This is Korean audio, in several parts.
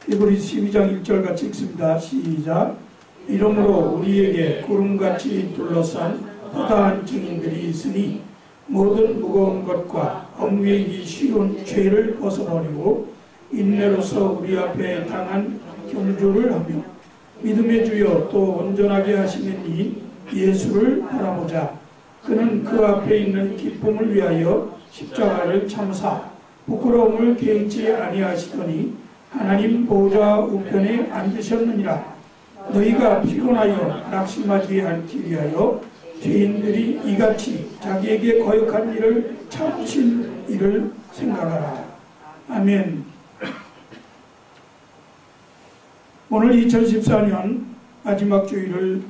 히브리 12장 1절 같이 읽습니다. 시작. 이러므로 우리에게 구름같이 둘러싼 허다한 증인들이 있으니 모든 무거운 것과 얽매이기 쉬운 죄를 벗어버리고 인내로서 우리 앞에 당한 경주를 하며 믿음의 주여 또 온전하게 하시는 이 예수를 바라보자. 그는 그 앞에 있는 기쁨을 위하여 십자가를 참사 부끄러움을 개의치 아니하시더니 하나님 보좌 우편에 앉으셨느니라. 너희가 피곤하여 낙심하지 않기 위하여 죄인들이 이같이 자기에게 거역한 일을 참으실 일을 생각하라. 아멘. 오늘 2014년 마지막 주일을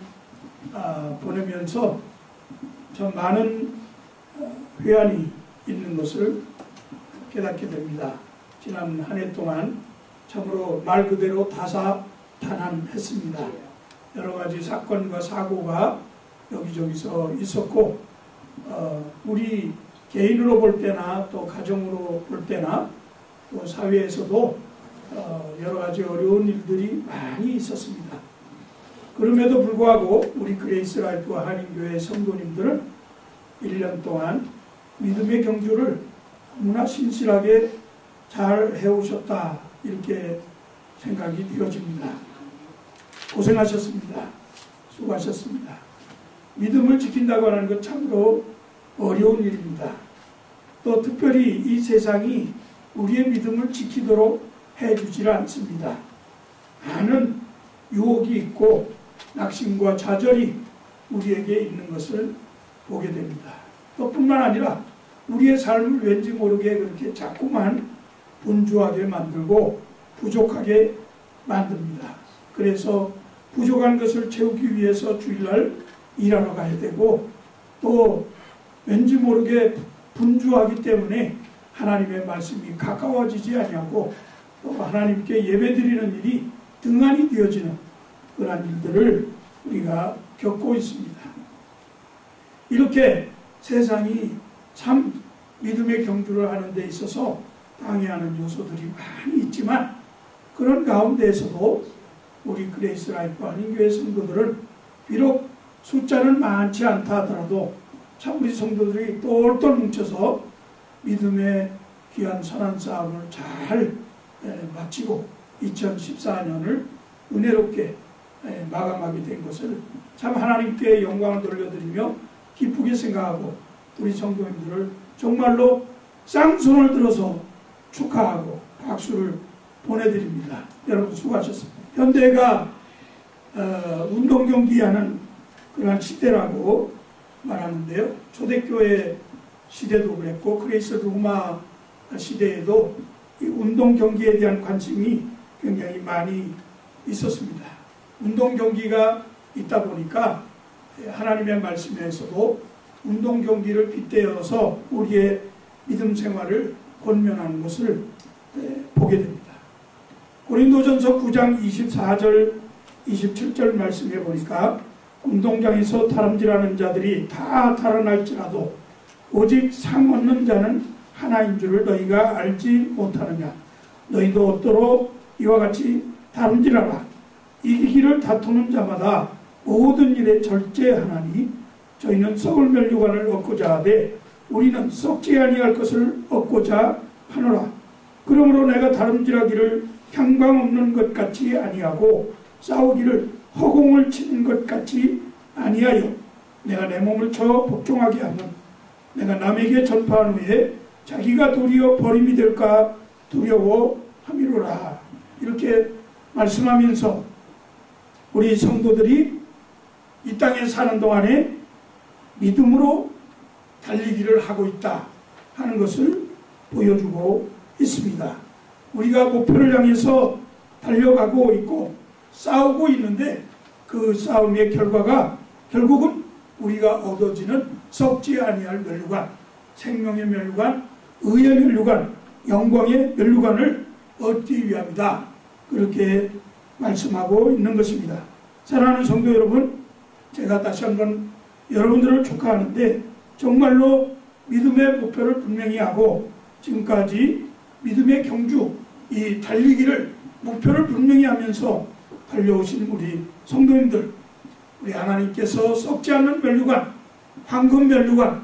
보내면서 참 많은 회한이 있는 것을 깨닫게 됩니다. 지난 한 해 동안 참으로 말 그대로 다사다난했습니다. 여러 가지 사건과 사고가 여기저기서 있었고 우리 개인으로 볼 때나 또 가정으로 볼 때나 또 사회에서도 여러 가지 어려운 일들이 많이 있었습니다. 그럼에도 불구하고 우리 그레이스 라이프 한인교회 성도님들은 1년 동안 믿음의 경주를 너무나 신실하게 잘 해오셨다 이렇게 생각이 되어집니다. 고생하셨습니다. 수고하셨습니다. 믿음을 지킨다고 하는 것 참으로 어려운 일입니다. 또 특별히 이 세상이 우리의 믿음을 지키도록 해주질 않습니다. 많은 유혹이 있고 낙심과 좌절이 우리에게 있는 것을 보게 됩니다. 또 뿐만 아니라 우리의 삶을 왠지 모르게 그렇게 자꾸만 분주하게 만들고 부족하게 만듭니다. 그래서 부족한 것을 채우기 위해서 주일날 일하러 가야 되고 또 왠지 모르게 분주하기 때문에 하나님의 말씀이 가까워지지 아니하고 또 하나님께 예배드리는 일이 등한이 되어지는 그런 일들을 우리가 겪고 있습니다. 이렇게 세상이 참 믿음의 경주를 하는 데 있어서 방해하는 요소들이 많이 있지만 그런 가운데에서도 우리 그레이스 라이프 한인교회 성도들은 비록 숫자는 많지 않다 하더라도 참 우리 성도들이 똘똘 뭉쳐서 믿음의 귀한 선한 싸움을 잘 마치고 2014년을 은혜롭게 마감하게 된 것을 참 하나님께 영광을 돌려드리며 기쁘게 생각하고 우리 성도님들을 정말로 쌍손을 들어서 축하하고 박수를 보내드립니다. 여러분 수고하셨습니다. 현대가 운동경기하는 그런 시대라고 말하는데요. 초대교회 시대도 그랬고 그레이스 로마 시대에도 이 운동경기에 대한 관심이 굉장히 많이 있었습니다. 운동경기가 있다 보니까 하나님의 말씀에서도 운동경기를 빗대어서 우리의 믿음 생활을 권면하는 것을 보게 됩니다. 고린도전서 9장 24절 27절 말씀해 보니까 운동장에서 다름질하는 자들이 다 달아날지라도 오직 상 얻는 자는 하나인 줄을 너희가 알지 못하느냐. 너희도 얻도록 이와 같이 다름질하라. 이기기를 다투는 자마다 모든 일에 절제하나니 저희는 썩을 멸류관을 얻고자 하되 우리는 썩지 아니할 것을 얻고자 하노라. 그러므로 내가 다름질하기를 향방 없는 것 같이 아니하고 싸우기를 허공을 치는 것 같이 아니하여 내가 내 몸을 쳐 복종하게 하면 내가 남에게 전파한 후에 자기가 도리어 버림이 될까 두려워함이로라. 이렇게 말씀하면서 우리 성도들이 이 땅에 사는 동안에 믿음으로 달리기를 하고 있다 하는 것을 보여주고 있습니다. 우리가 목표를 향해서 달려가고 있고 싸우고 있는데 그 싸움의 결과가 결국은 우리가 얻어지는 썩지 아니할 멸류관, 생명의 멸류관, 의의 멸류관, 영광의 멸류관을 얻기 위함이다. 그렇게 말씀하고 있는 것입니다. 사랑하는 성도 여러분, 제가 다시 한번 여러분들을 축하하는데 정말로 믿음의 목표를 분명히 하고 지금까지 믿음의 경주, 이 달리기를 목표를 분명히 하면서 달려오신 우리 성도님들, 우리 하나님께서 썩지 않는 면류관, 황금 면류관,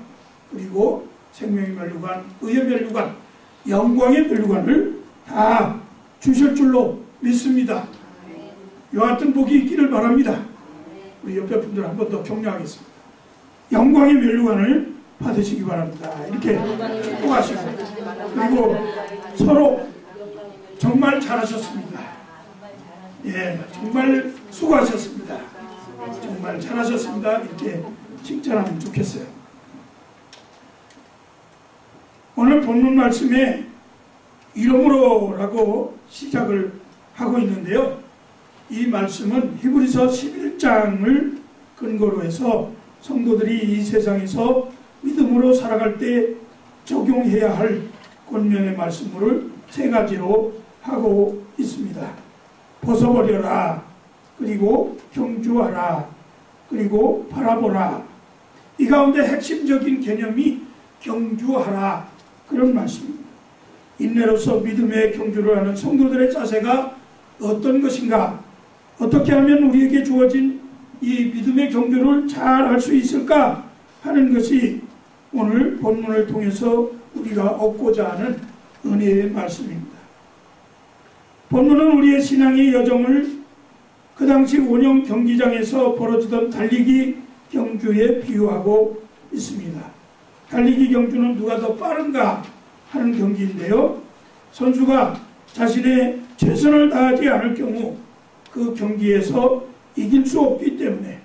그리고 생명의 면류관, 의의 면류관, 영광의 면류관을 다 주실 줄로 믿습니다. 이와 같은 복이 있기를 바랍니다. 우리 옆에 분들 한 번 더 격려하겠습니다. 영광의 면류관을 받으시기 바랍니다. 이렇게 축복하시고, 그리고 서로 정말 잘하셨습니다. 예, 정말 수고하셨습니다. 정말 잘하셨습니다. 이렇게 칭찬하면 좋겠어요. 오늘 본문 말씀에 이러므로라고 시작을 하고 있는데요. 이 말씀은 히브리서 11장을 근거로 해서 성도들이 이 세상에서 믿음으로 살아갈 때 적용해야 할 권면의 말씀을 세 가지로 하고 있습니다. 벗어버려라, 그리고 경주하라, 그리고 바라보라. 이 가운데 핵심적인 개념이 경주하라, 그런 말씀입니다. 인내로서 믿음의 경주를 하는 성도들의 자세가 어떤 것인가, 어떻게 하면 우리에게 주어진 이 믿음의 경주를 잘 할 수 있을까 하는 것이 오늘 본문을 통해서 우리가 얻고자 하는 은혜의 말씀입니다. 본문은 우리의 신앙의 여정을 그 당시 원형 경기장에서 벌어지던 달리기 경주에 비유하고 있습니다. 달리기 경주는 누가 더 빠른가 하는 경기인데요. 선수가 자신의 최선을 다하지 않을 경우 그 경기에서 이길 수 없기 때문에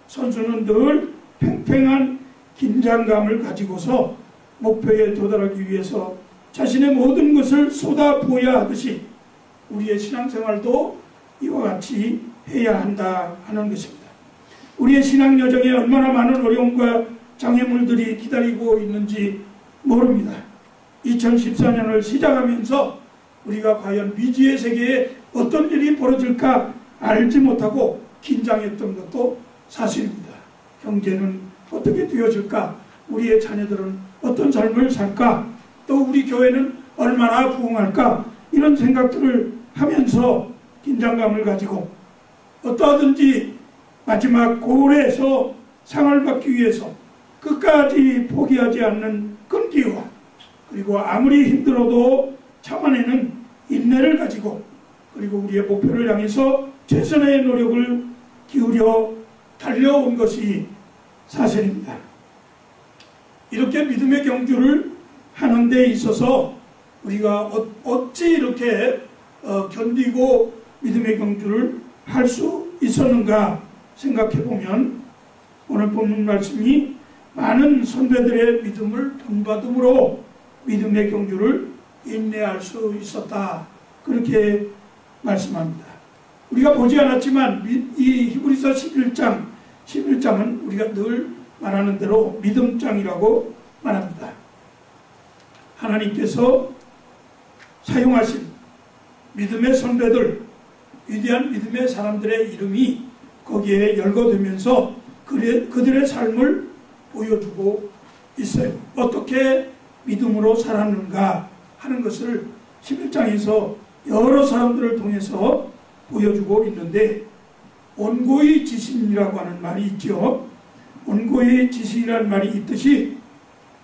선수는 늘 팽팽한 긴장감을 가지고서 목표에 도달하기 위해서 자신의 모든 것을 쏟아부어야 하듯이 우리의 신앙생활도 이와 같이 해야 한다 하는 것입니다. 우리의 신앙 여정에 얼마나 많은 어려움과 장애물들이 기다리고 있는지 모릅니다. 2014년을 시작하면서 우리가 과연 미지의 세계에 어떤 일이 벌어질까 알지 못하고 긴장했던 것도 사실입니다. 경제는 어떻게 되어질까? 우리의 자녀들은 어떤 삶을 살까? 또 우리 교회는 얼마나 부흥할까? 이런 생각들을 하면서 긴장감을 가지고 어떠하든지 마지막 고울에서 상을 받기 위해서 끝까지 포기하지 않는 끈기와, 그리고 아무리 힘들어도 참아내는 인내를 가지고, 그리고 우리의 목표를 향해서 최선의 노력을 기울여 달려온 것이 사실입니다. 이렇게 믿음의 경주를 하는 데 있어서 우리가 어찌 이렇게 견디고 믿음의 경주를 할 수 있었는가 생각해 보면, 오늘 본문 말씀이 많은 선배들의 믿음을 본받음으로 믿음의 경주를 인내할 수 있었다, 그렇게 말씀합니다. 우리가 보지 않았지만 이 히브리서 11장은 우리가 늘 말하는 대로 믿음장이라고 말합니다. 하나님께서 사용하신 믿음의 선배들, 위대한 믿음의 사람들의 이름이 거기에 열거되면서 그들의 삶을 보여주고 있어요. 어떻게 믿음으로 살았는가 하는 것을 11장에서 여러 사람들을 통해서 보여주고 있는데, 온고의 지신이라고 하는 말이 있죠. 온고의 지신이라는 말이 있듯이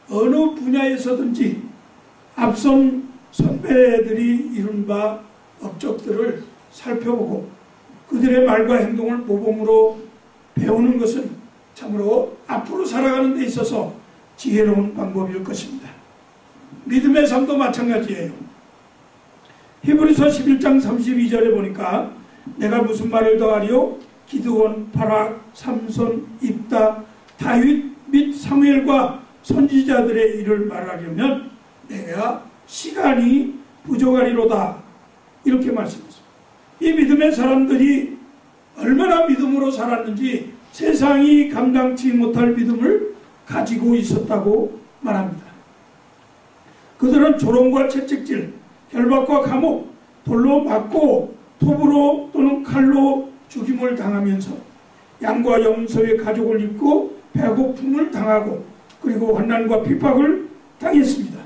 어느 분야에서든지 앞선 선배들이 이룬 바 업적들을 살펴보고 그들의 말과 행동을 모범으로 배우는 것은 참으로 앞으로 살아가는 데 있어서 지혜로운 방법일 것입니다. 믿음의 삶도 마찬가지예요. 히브리서 11장 32절에 보니까 내가 무슨 말을 더하리요? 기드온, 바락, 삼손, 입다, 다윗 및 사무엘과 선지자들의 일을 말하려면 내가 시간이 부족하리로다, 이렇게 말씀했습니다. 이 믿음의 사람들이 얼마나 믿음으로 살았는지 세상이 감당치 못할 믿음을 가지고 있었다고 말합니다. 그들은 조롱과 채찍질, 결박과 감옥, 돌로 맞고 톱으로 또는 칼로 죽임을 당하면서 양과 염소의 가죽을 입고 배고픔을 당하고 그리고 환난과 핍박을 당했습니다.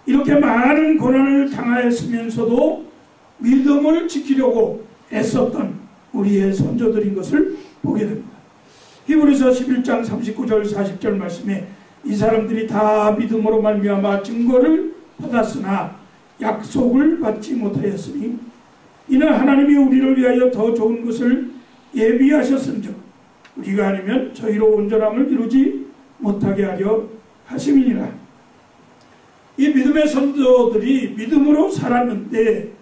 이렇게 많은 고난을 당하였으면서도 믿음을 지키려고 애썼던 우리의 선조들인 것을 보게 됩니다. 히브리서 11장 39절 40절 말씀에 이 사람들이 다 믿음으로 말미암아 증거를 받았으나 약속을 받지 못하였으니 이는 하나님이 우리를 위하여 더 좋은 것을 예비하셨은즉 우리가 아니면 저희로 온전함을 이루지 못하게 하려 하심이니라. 이 믿음의 선조들이 믿음으로 살았는데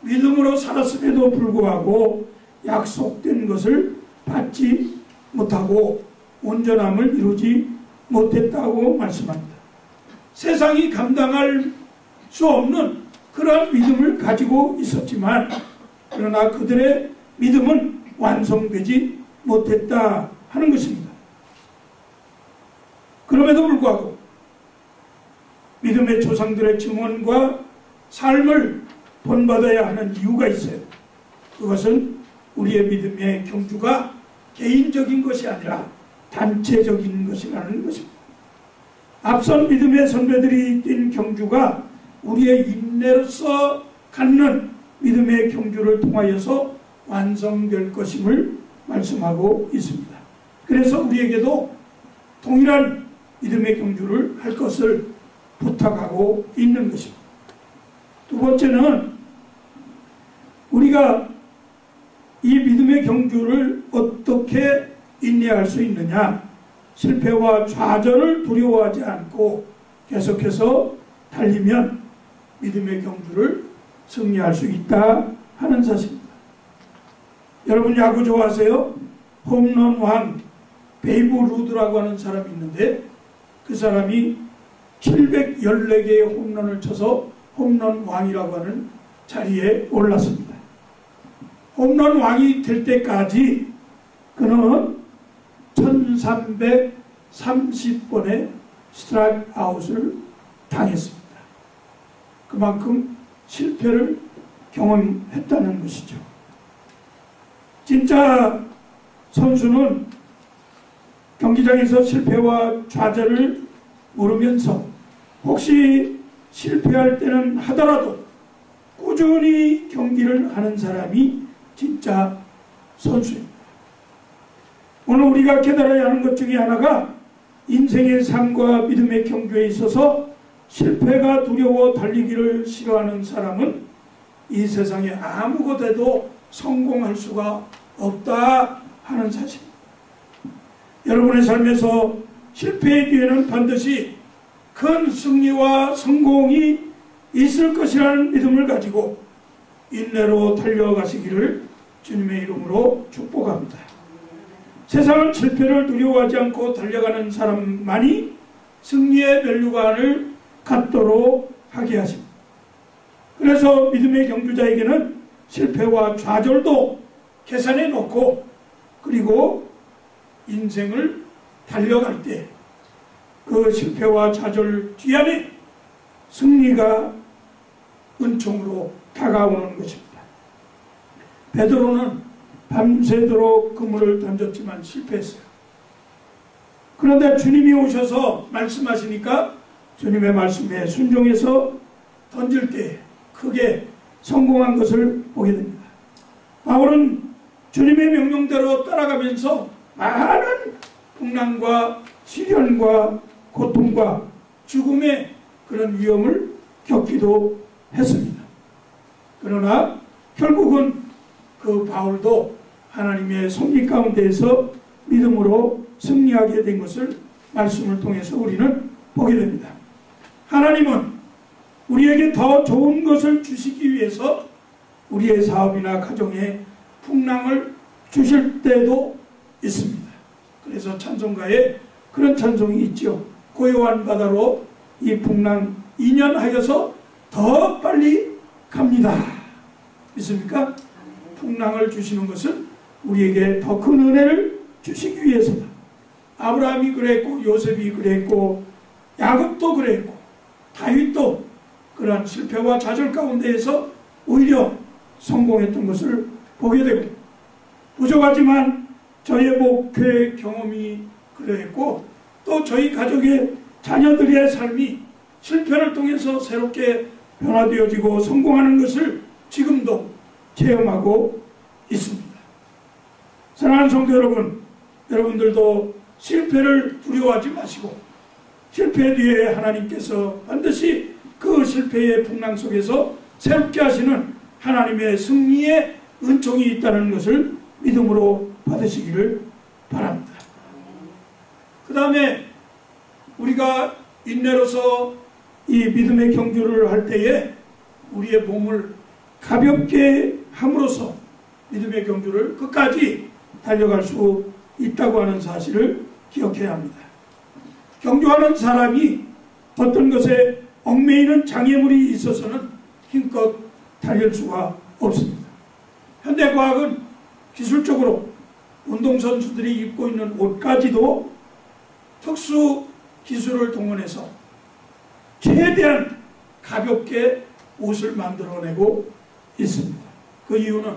믿음으로 살았음에도 불구하고 약속된 것을 받지 못하고 온전함을 이루지 못했다고 말씀합니다. 세상이 감당할 수 없는 그러한 믿음을 가지고 있었지만 그러나 그들의 믿음은 완성되지 못했다 하는 것입니다. 그럼에도 불구하고 믿음의 조상들의 증언과 삶을 본받아야 하는 이유가 있어요. 그것은 우리의 믿음의 경주가 개인적인 것이 아니라 단체적인 것이라는 것입니다. 앞선 믿음의 선배들이 뛴 경주가 우리의 인내로서 갖는 믿음의 경주를 통하여서 완성될 것임을 말씀하고 있습니다. 그래서 우리에게도 동일한 믿음의 경주를 할 것을 부탁하고 있는 것입니다. 두 번째는 우리가 이 믿음의 경주를 어떻게 인내할 수 있느냐? 실패와 좌절을 두려워하지 않고 계속해서 달리면 믿음의 경주를 승리할 수 있다 하는 사실입니다. 여러분 야구 좋아하세요? 홈런 왕 베이브 루드라고 하는 사람이 있는데 그 사람이 714개의 홈런을 쳐서 홈런 왕이라고 하는 자리에 올랐습니다. 홈런 왕이 될 때까지 그는 1330번의 스트라이크 아웃을 당했습니다. 그만큼 실패를 경험했다는 것이죠. 진짜 선수는 경기장에서 실패와 좌절을 모르면서 혹시 실패할 때는 하더라도 꾸준히 경기를 하는 사람이 진짜 선수입니다. 오늘 우리가 깨달아야 하는 것 중에 하나가 인생의 삶과 믿음의 경주에 있어서 실패가 두려워 달리기를 싫어하는 사람은 이 세상에 아무것도 해도 성공할 수가 없다 하는 사실입니다. 여러분의 삶에서 실패의 뒤에는 반드시 큰 승리와 성공이 있을 것이라는 믿음을 가지고 인내로 달려가시기를 주님의 이름으로 축복합니다. 세상은 실패를 두려워하지 않고 달려가는 사람만이 승리의 면류관을 갖도록 하게 하십니다. 그래서 믿음의 경주자에게는 실패와 좌절도 계산해 놓고 그리고 인생을 달려갈 때 그 실패와 좌절 뒤안에 승리가 은총으로 다가오는 것입니다. 베드로는 밤새도록 그물을 던졌지만 실패했어요. 그런데 주님이 오셔서 말씀하시니까 주님의 말씀에 순종해서 던질 때 크게 성공한 것을 보게 됩니다. 바울은 주님의 명령대로 따라가면서 많은 풍랑과 시련과 고통과 죽음의 그런 위험을 겪기도 했습니다. 그러나 결국은 그 바울도 하나님의 섭리 가운데에서 믿음으로 승리하게 된 것을 말씀을 통해서 우리는 보게 됩니다. 하나님은 우리에게 더 좋은 것을 주시기 위해서 우리의 사업이나 가정에 풍랑을 주실 때도 있습니다. 그래서 찬송가에 그런 찬송이 있죠. 고요한 바다로 이 풍랑 인연하여서 더 빨리 갑니다. 믿습니까? 풍랑을 주시는 것은 우리에게 더 큰 은혜를 주시기 위해서다. 아브라함이 그랬고 요셉이 그랬고 야곱도 그랬고 다윗도 그러한 실패와 좌절 가운데에서 오히려 성공했던 것을 보게 되고 부족하지만 저의 목회 경험이 그랬고 또 저희 가족의 자녀들의 삶이 실패를 통해서 새롭게 변화되어지고 성공하는 것을 지금도 체험하고 있습니다. 사랑하는 성도 여러분, 여러분들도 실패를 두려워하지 마시고 실패 뒤에 하나님께서 반드시 그 실패의 풍랑 속에서 새롭게 하시는 하나님의 승리의 은총이 있다는 것을 믿음으로 받으시기를 바랍니다. 그 다음에 우리가 인내로서 이 믿음의 경주를 할 때에 우리의 몸을 가볍게 함으로써 믿음의 경주를 끝까지 달려갈 수 있다고 하는 사실을 기억해야 합니다. 경주하는 사람이 어떤 것에 얽매이는 장애물이 있어서는 힘껏 달릴 수가 없습니다. 현대과학은 기술적으로 운동선수들이 입고 있는 옷까지도 특수 기술을 동원해서 최대한 가볍게 옷을 만들어내고 있습니다. 그 이유는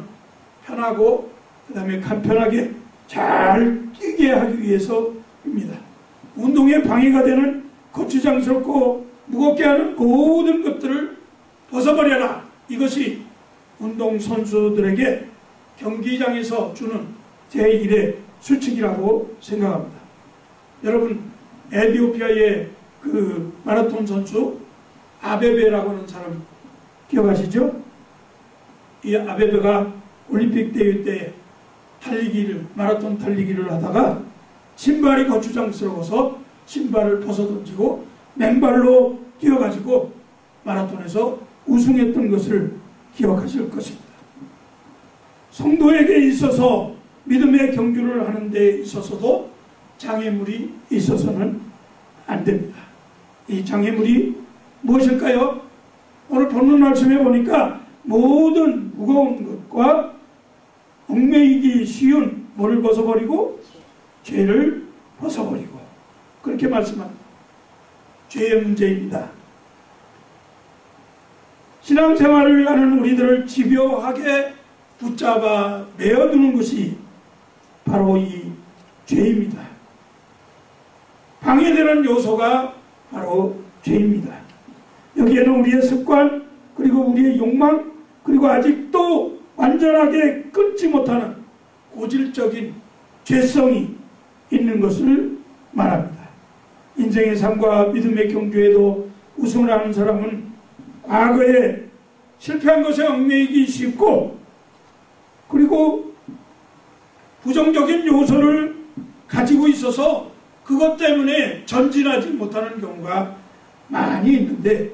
편하고 그 다음에 간편하게 잘 뛰게 하기 위해서입니다. 운동에 방해가 되는 거추장스럽고 무겁게 하는 모든 것들을 벗어버려라. 이것이 운동선수들에게 경기장에서 주는 제1의 수칙이라고 생각합니다. 여러분, 에티오피아의 그 마라톤 선수 아베베라고 하는 사람 기억하시죠? 이 아베베가 올림픽 대회 때 마라톤 달리기를 하다가 신발이 거추장스러워서 신발을 벗어던지고 맨발로 뛰어가지고 마라톤에서 우승했던 것을 기억하실 것입니다. 성도에게 있어서 믿음의 경주를 하는 데 있어서도 장애물이 있어서는 안 됩니다. 이 장애물이 무엇일까요? 오늘 본문 말씀에 보니까 모든 무거운 것과 얽매이기 쉬운 뭐를 벗어버리고 죄를 벗어버리고 그렇게 말씀합니다. 죄의 문제입니다. 신앙생활을 하는 우리들을 집요하게 붙잡아 메어두는 것이 바로 이 죄입니다. 방해되는 요소가 바로 죄입니다. 여기에는 우리의 습관, 그리고 우리의 욕망, 그리고 아직도 완전하게 끊지 못하는 고질적인 죄성이 있는 것을 말합니다. 인생의 삶과 믿음의 경주에도 우승을 하는 사람은 과거에 실패한 것에 얽매이기 쉽고 그리고 부정적인 요소를 가지고 있어서 그것 때문에 전진하지 못하는 경우가 많이 있는데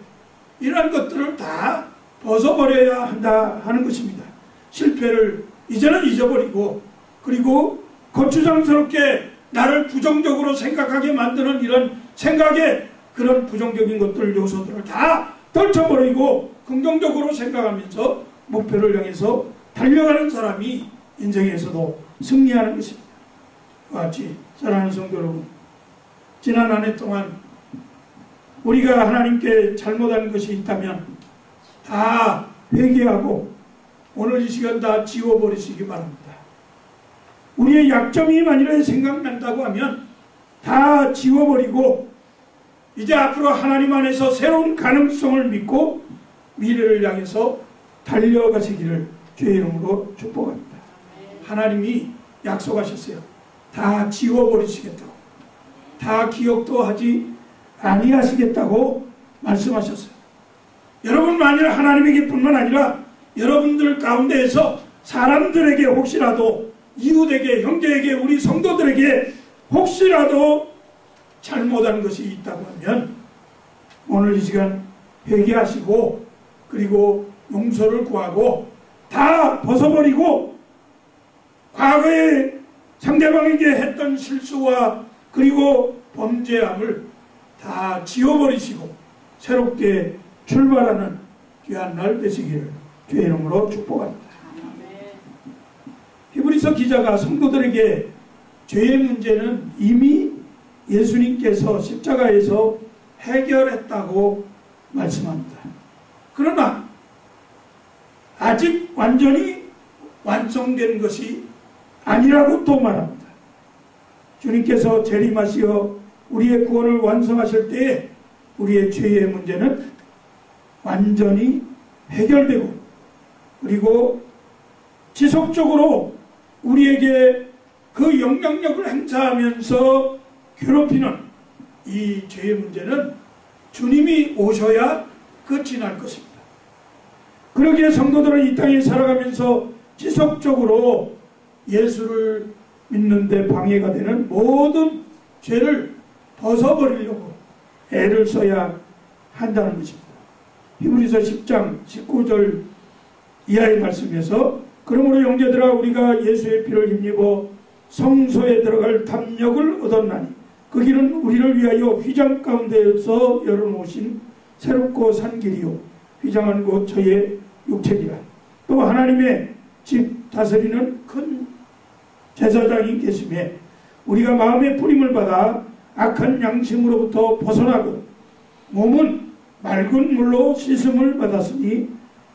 이러한 것들을 다 벗어버려야 한다 하는 것입니다. 실패를 이제는 잊어버리고 그리고 거추장스럽게 나를 부정적으로 생각하게 만드는 이런 생각에 그런 부정적인 것들 요소들을 다 떨쳐버리고 긍정적으로 생각하면서 목표를 향해서 달려가는 사람이 인생에서도 승리하는 것입니다. 그와 같이 사랑하는 성도 여러분, 지난 한 해 동안 우리가 하나님께 잘못한 것이 있다면 다 회개하고 오늘 이 시간 다 지워버리시기 바랍니다. 우리의 약점이 만일에 생각난다고 하면 다 지워버리고 이제 앞으로 하나님 안에서 새로운 가능성을 믿고 미래를 향해서 달려가시기를 주의 이름으로 축복합니다. 하나님이 약속하셨어요. 다 지워버리시겠다고, 다 기억도 하지 아니하시겠다고 말씀하셨어요. 여러분 만일 하나님에게 뿐만 아니라 여러분들 가운데에서 사람들에게 혹시라도 이웃에게, 형제에게, 우리 성도들에게 혹시라도 잘못한 것이 있다고 하면 오늘 이 시간 회개하시고 그리고 용서를 구하고 다 벗어버리고 과거에 상대방에게 했던 실수와 그리고 범죄함을 다 지워버리시고 새롭게 출발하는 귀한 날 되시기를 주의 이름으로 축복합니다. 히브리서 기자가 성도들에게 죄의 문제는 이미 예수님께서 십자가에서 해결했다고 말씀합니다. 그러나 아직 완전히 완성된 것이 아니라고 또 말합니다. 주님께서 재림하시어 우리의 구원을 완성하실 때에 우리의 죄의 문제는 완전히 해결되고 그리고 지속적으로 우리에게 그 영향력을 행사하면서 괴롭히는 이 죄의 문제는 주님이 오셔야 끝이 날 것입니다. 그러기에 성도들은 이 땅에 살아가면서 지속적으로 예수를 믿는 데 방해가 되는 모든 죄를 벗어버리려고 애를 써야 한다는 것입니다. 히브리서 10장 19절 이하의 말씀에서 그러므로 형제들아 우리가 예수의 피를 힘입어 성소에 들어갈 담력을 얻었나니 그 길은 우리를 위하여 휘장 가운데에서 열어놓으신 새롭고 산 길이요 휘장한 곳 저의 육체니라. 또 하나님의 집 다스리는 큰 제사장이 계심에 우리가 마음의 뿌림을 받아 악한 양심으로부터 벗어나고 몸은 맑은 물로 씻음을 받았으니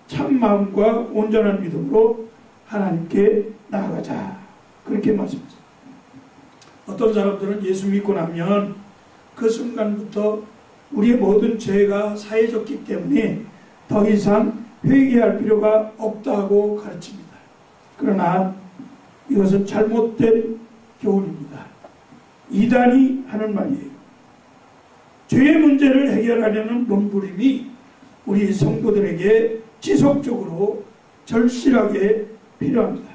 참 마음과 온전한 믿음으로 하나님께 나아가자. 그렇게 말씀하셨습니다. 어떤 사람들은 예수 믿고 나면 그 순간부터 우리의 모든 죄가 사해졌기 때문에 더 이상 회개할 필요가 없다고 가르칩니다. 그러나 이것은 잘못된 교훈입니다. 이단이 하는 말이에요. 죄의 문제를 해결하려는 몸부림이 우리 성도들에게 지속적으로 절실하게 필요합니다.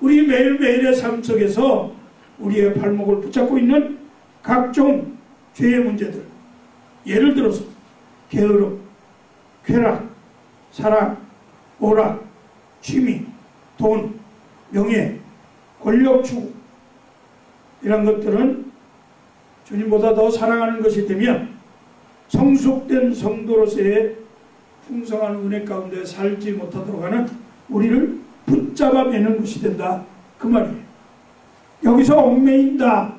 우리 매일매일의 삶 속에서 우리의 발목을 붙잡고 있는 각종 죄의 문제들, 예를 들어서 게으름, 쾌락, 사랑, 오락, 취미, 돈, 명예, 권력 추구, 이런 것들은 주님보다 더 사랑하는 것이 되면 성숙된 성도로서의 풍성한 은혜 가운데 살지 못하도록 하는 우리를 붙잡아 매는 것이 된다, 그 말이에요. 여기서 얽매인다,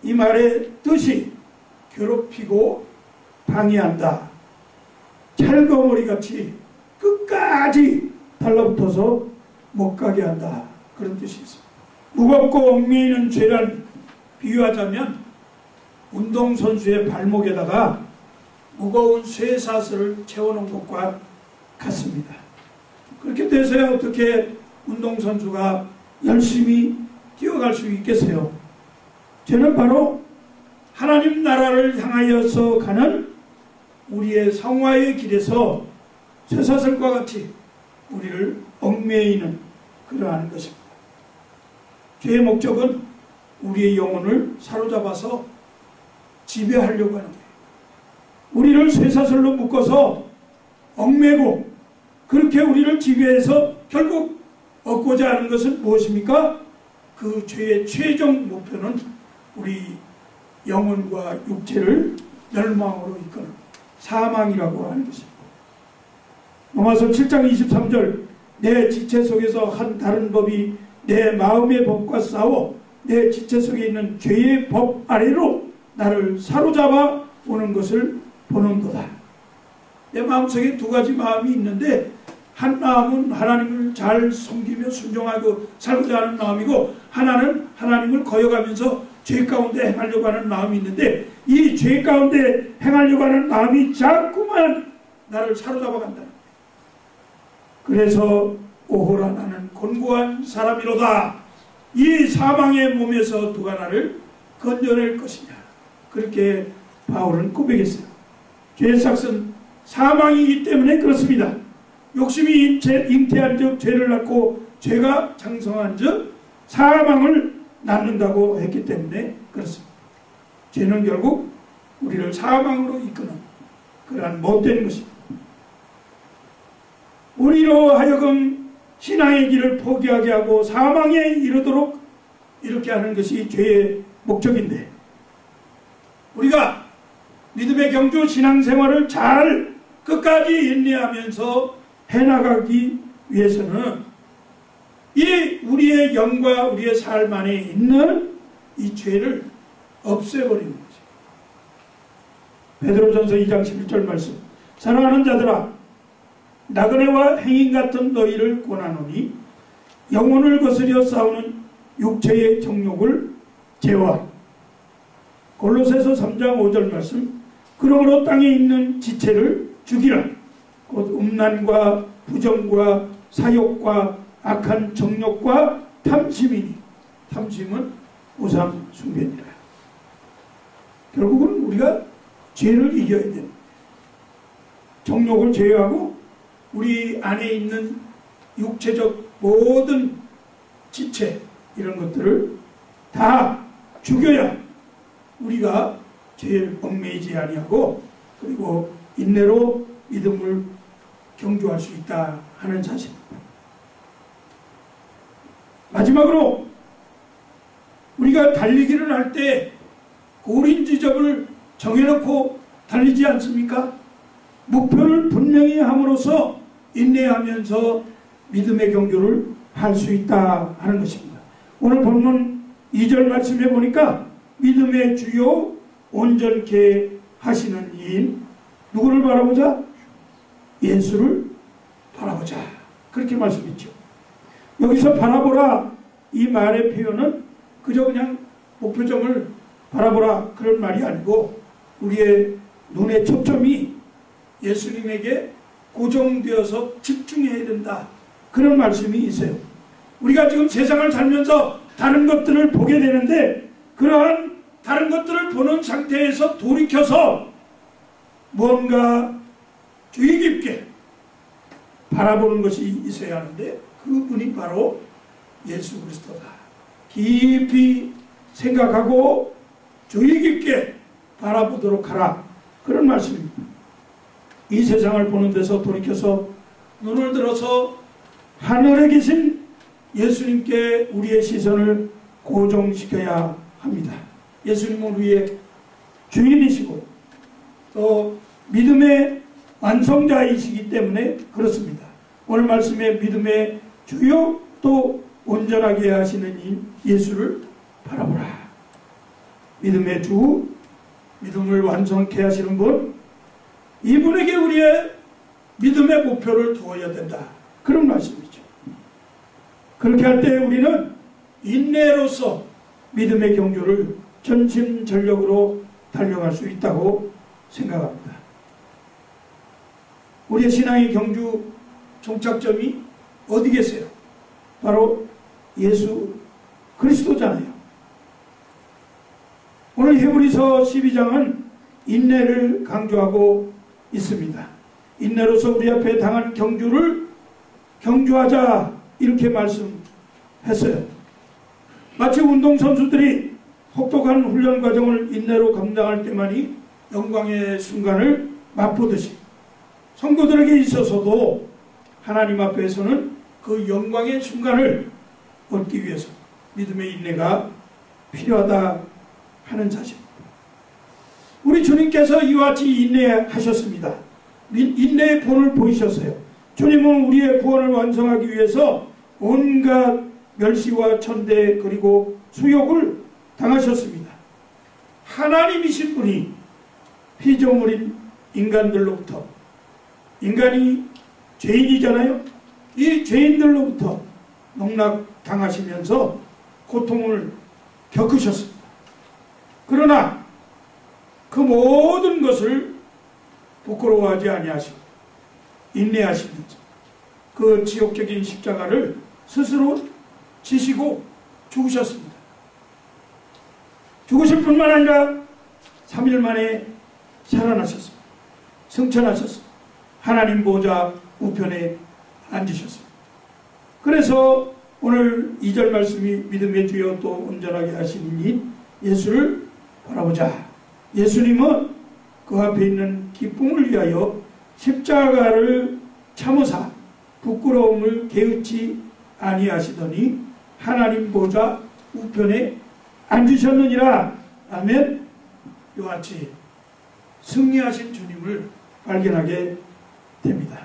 이 말의 뜻이 괴롭히고 방해한다, 찰거머리같이 끝까지 달라붙어서 못 가게 한다, 그런 뜻이 있습니다. 무겁고 얽매이는 죄란 비유하자면 운동선수의 발목에다가 무거운 쇠사슬을 채워놓은 것과 같습니다. 그렇게 돼서야 어떻게 운동선수가 열심히 뛰어갈 수 있겠어요? 죄는 바로 하나님 나라를 향하여서 가는 우리의 성화의 길에서 쇠사슬과 같이 우리를 얽매이는 그러한 것입니다. 죄의 목적은 우리의 영혼을 사로잡아서 지배하려고 하는 거예요. 우리를 쇠사슬로 묶어서 얽매고 그렇게 우리를 지배해서 결국 얻고자 하는 것은 무엇입니까? 그 죄의 최종 목표는 우리 영혼과 육체를 멸망으로 이끄는 사망이라고 하는 것입니다. 로마서 7장 23절 내 지체 속에서 한 다른 법이 내 마음의 법과 싸워 내 지체 속에 있는 죄의 법 아래로 나를 사로잡아 오는 것을 보는도다. 내 마음속에 두 가지 마음이 있는데 한 마음은 하나님을 잘 섬기며 순종하고 살고자 하는 마음이고 하나는 하나님을 거역하면서 죄 가운데 행하려고 하는 마음이 있는데 이 죄 가운데 행하려고 하는 마음이 자꾸만 나를 사로잡아 간다. 그래서 오호라 나는 곤고한 사람이로다. 이 사망의 몸에서 누가 나를 건져낼 것이냐. 그렇게 바울은 고백했어요. 죄의 삭은 사망이기 때문에 그렇습니다. 욕심이 잉태한 즉 죄를 낳고 죄가 장성한 즉 사망을 낳는다고 했기 때문에 그렇습니다. 죄는 결국 우리를 사망으로 이끄는 그러한 못된 것입니다. 우리로 하여금 신앙의 길을 포기하게 하고 사망에 이르도록 이렇게 하는 것이 죄의 목적인데 우리가 믿음의 경주 신앙생활을 잘 끝까지 인내하면서 해나가기 위해서는 이 우리의 영과 우리의 삶 안에 있는 이 죄를 없애버리는 거죠. 베드로전서 2장 11절 말씀 사랑하는 자들아 나그네와 행인 같은 너희를 권하노니 영혼을 거스려 싸우는 육체의 정욕을 제어하라. 골로새서 3장 5절 말씀 그러므로 땅에 있는 지체를 죽이라. 곧 음란과 부정과 사욕과 악한 정욕과 탐심이니 탐심은 우상 숭배니라. 결국은 우리가 죄를 이겨야 됩니다. 정욕을 제외하고 우리 안에 있는 육체적 모든 지체 이런 것들을 다 죽여야 우리가 죄를 얽매이지 아니하고 그리고 인내로 믿음을 경주할 수 있다 하는 사실입니다. 마지막으로 우리가 달리기를 할 때 고린 지점을 정해놓고 달리지 않습니까? 목표를 분명히 함으로써 인내하면서 믿음의 경주를 할 수 있다 하는 것입니다. 오늘 본문 2절 말씀해 보니까 믿음의 주요 온전케 하시는 이인 누구를 바라보자? 예수를 바라보자. 그렇게 말씀했죠. 여기서 바라보라 이 말의 표현은 그저 그냥 목표점을 바라보라 그런 말이 아니고 우리의 눈의 초점이 예수님에게 고정되어서 집중해야 된다 그런 말씀이 있어요. 우리가 지금 세상을 살면서 다른 것들을 보게 되는데 그러한 다른 것들을 보는 상태에서 돌이켜서 뭔가 주의 깊게 바라보는 것이 있어야 하는데 그분이 바로 예수 그리스도다. 깊이 생각하고 주의 깊게 바라보도록 하라 그런 말씀입니다. 이 세상을 보는 데서 돌이켜서 눈을 들어서 하늘에 계신 예수님께 우리의 시선을 고정시켜야 합니다. 예수님은 우리의 주인이시고 또 믿음의 완성자이시기 때문에 그렇습니다. 오늘 말씀에 믿음의 주요 또 온전하게 하시는 이 예수를 바라보라. 믿음의 주, 믿음을 완성케 하시는 분, 이분에게 우리의 믿음의 목표를 두어야 된다. 그런 말씀이죠. 그렇게 할 때 우리는 인내로서 믿음의 경주를 전심전력으로 달려갈 수 있다고 생각합니다. 우리의 신앙의 경주 종착점이 어디 계세요? 바로 예수 그리스도잖아요. 오늘 히브리서 12장은 인내를 강조하고 있습니다. 인내로서 우리 앞에 당한 경주를 경주하자 이렇게 말씀했어요. 마치 운동선수들이 혹독한 훈련 과정을 인내로 감당할 때만이 영광의 순간을 맛보듯이 성도들에게 있어서도 하나님 앞에서는 그 영광의 순간을 얻기 위해서 믿음의 인내가 필요하다 하는 사실입니다. 우리 주님께서 이와 같이 인내하셨습니다. 인내의 본을 보이셨어요. 주님은 우리의 구원을 완성하기 위해서 온갖 멸시와 천대 그리고 수욕을 당하셨습니다. 하나님이신 분이 피조물인 인간들로부터, 인간이 죄인이잖아요. 이 죄인들로부터 농락당하시면서 고통을 겪으셨습니다. 그러나 그 모든 것을 부끄러워하지 아니하시고 인내하시면서 그 지옥적인 십자가를 스스로 지시고 죽으셨습니다. 죽으실 뿐만 아니라 3일 만에 살아나셨습니다. 승천하셨습니다. 하나님 보좌 우편에 앉으셨습니다. 그래서 오늘 2절 말씀이 믿음의 주여 또 온전하게 하시니 예수를 바라보자. 예수님은 그 앞에 있는 기쁨을 위하여 십자가를 참으사 부끄러움을 개의치 아니하시더니 하나님 보좌 우편에 앉으셨느니라. 아멘. 이와 같이 승리하신 주님을 발견하게 됩니다.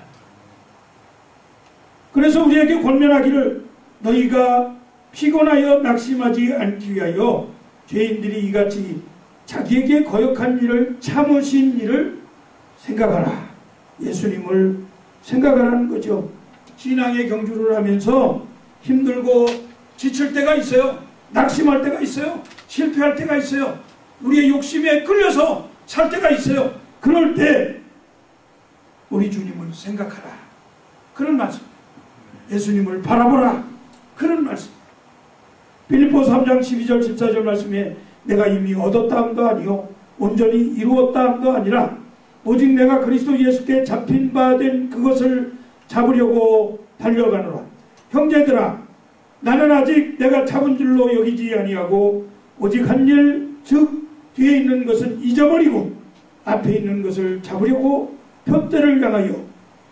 그래서 우리에게 권면하기를 너희가 피곤하여 낙심하지 않기 위하여 죄인들이 이같이 자기에게 거역한 일을 참으신 일을 생각하라. 예수님을 생각하라는 거죠. 신앙의 경주를 하면서 힘들고 지칠 때가 있어요. 낙심할 때가 있어요. 실패할 때가 있어요. 우리의 욕심에 끌려서 살 때가 있어요. 그럴 때 우리 주님을 생각하라. 그런 말씀. 예수님을 바라보라. 그런 말씀. 빌립보 3장 12절 14절 말씀에 내가 이미 얻었다 함도 아니요 온전히 이루었다 함도 아니라 오직 내가 그리스도 예수께 잡힌 바 된 그것을 잡으려고 달려가노라. 형제들아 나는 아직 내가 잡은 줄로 여기지 아니하고 오직 한 일 즉 뒤에 있는 것은 잊어버리고 앞에 있는 것을 잡으려고 편대를 향하여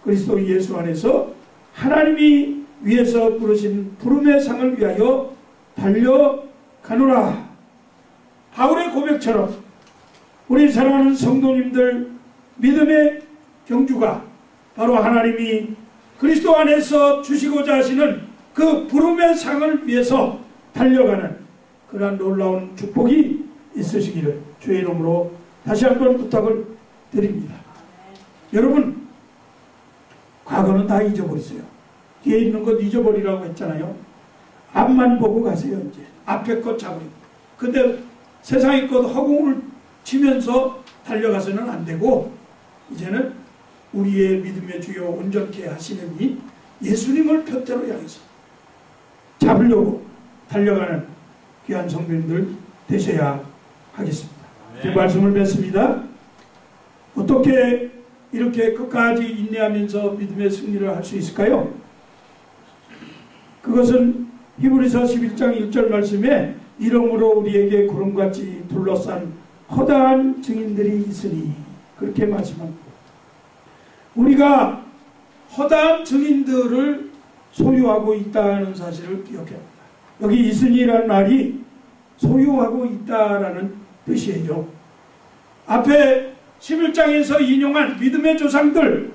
그리스도 예수 안에서 하나님이 위에서 부르신 부름의 상을 위하여 달려가노라. 바울의 고백처럼 우리 사랑하는 성도님들 믿음의 경주가 바로 하나님이 그리스도 안에서 주시고자 하시는 그 부름의 상을 위해서 달려가는 그러한 놀라운 축복이 있으시기를 주의 이름으로 다시 한번 부탁을 드립니다. 여러분 과거는 다 잊어버리세요. 뒤에 있는 것 잊어버리라고 했잖아요. 앞만 보고 가세요. 이제 앞에 것 잡으리고. 근데 세상의 것 허공을 치면서 달려가서는 안 되고 이제는 우리의 믿음의 주요 온전케 하시는 이 예수님을 표대로 향해서 잡으려고 달려가는 귀한 성도님들 되셔야 하겠습니다. 그 말씀을 맺습니다. 어떻게 이렇게 끝까지 인내하면서 믿음의 승리를 할 수 있을까요? 그것은 히브리서 11장 1절 말씀에 이러므로 우리에게 구름같이 둘러싼 허다한 증인들이 있으니 그렇게 말씀합니다. 우리가 허다한 증인들을 소유하고 있다는 사실을 기억해야 합니다. 여기 있으니라는 말이 소유하고 있다라는 뜻이에요. 앞에 11장에서 인용한 믿음의 조상들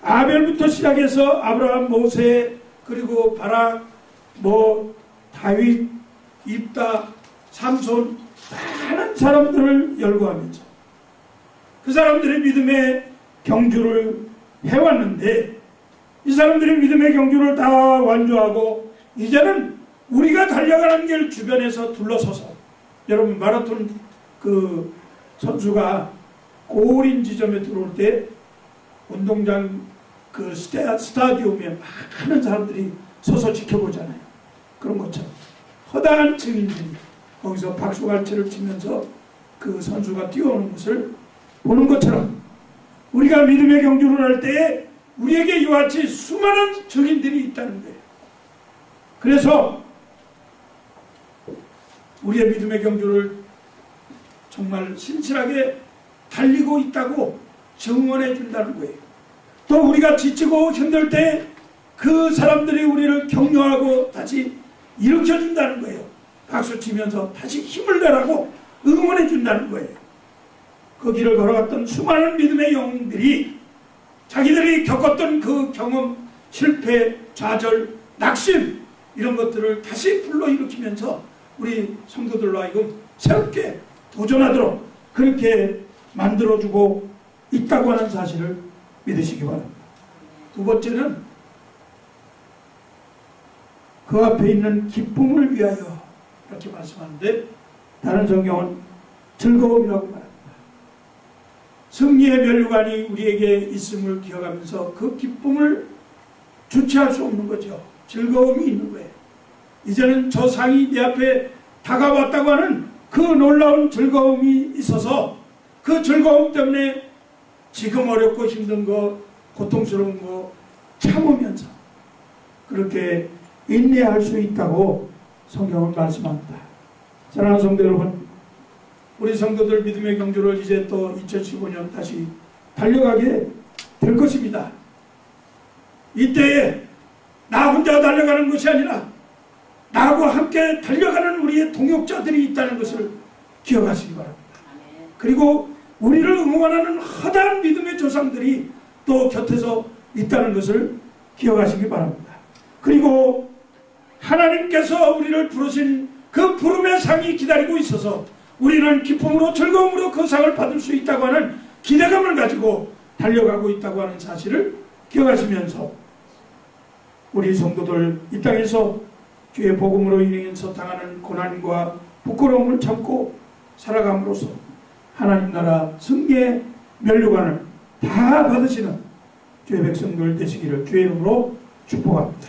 아벨부터 시작해서 아브라함, 모세 그리고 바락, 다윗, 입다, 삼손 많은 사람들을 열거하면서 그 사람들의 믿음의 경주를 해왔는데 이 사람들의 믿음의 경주를 다 완주하고 이제는 우리가 달려가는 길 주변에서 둘러서서 여러분 마라톤 그 선수가 고린 지점에 들어올 때 운동장 그 스타디움에 많은 사람들이 서서 지켜보잖아요. 그런 것처럼 허다한 증인들이 거기서 박수갈채를 치면서 그 선수가 뛰어오는 것을 보는 것처럼 우리가 믿음의 경주를 할 때에 우리에게 이와 같이 수많은 증인들이 있다는 거예요. 그래서 우리의 믿음의 경주를 정말 신실하게 달리고 있다고 증언해 준다는 거예요. 또 우리가 지치고 힘들 때 그 사람들이 우리를 격려하고 다시 일으켜 준다는 거예요. 박수 치면서 다시 힘을 내라고 응원해 준다는 거예요. 그 길을 걸어갔던 수많은 믿음의 영웅들이 자기들이 겪었던 그 경험, 실패, 좌절, 낙심 이런 것들을 다시 불러일으키면서 우리 성도들로 하여금 새롭게 도전하도록 그렇게 만들어주고 있다고 하는 사실을 믿으시기 바랍니다. 두 번째는 그 앞에 있는 기쁨을 위하여 이렇게 말씀하는데 다른 성경은 즐거움이라고 말합니다. 승리의 면류관이 우리에게 있음을 기억하면서 그 기쁨을 주체할 수 없는 거죠. 즐거움이 있는 거예요. 이제는 저 상이 내 앞에 다가왔다고 하는 그 놀라운 즐거움이 있어서 그 즐거움 때문에 지금 어렵고 힘든 거, 고통스러운 거 참으면서 그렇게 인내할 수 있다고 성경은 말씀합니다. 사랑하는 성도 여러분, 우리 성도들 믿음의 경주를 이제 또 2015년 다시 달려가게 될 것입니다. 이때에 나 혼자 달려가는 것이 아니라 나하고 함께 달려가는 우리의 동역자들이 있다는 것을 기억하시기 바랍니다. 그리고 우리를 응원하는 허다한 믿음의 조상들이 또 곁에서 있다는 것을 기억하시기 바랍니다. 그리고 하나님께서 우리를 부르신 그 부름의 상이 기다리고 있어서 우리는 기쁨으로 즐거움으로 그 상을 받을 수 있다고 하는 기대감을 가지고 달려가고 있다고 하는 사실을 기억하시면서 우리 성도들 이 땅에서 주의 복음으로 인해서 당하는 고난과 부끄러움을 참고 살아감으로써 하나님 나라 승리의 면류관을 다 받으시는 주의 백성들 되시기를 주의 이름으로 축복합니다.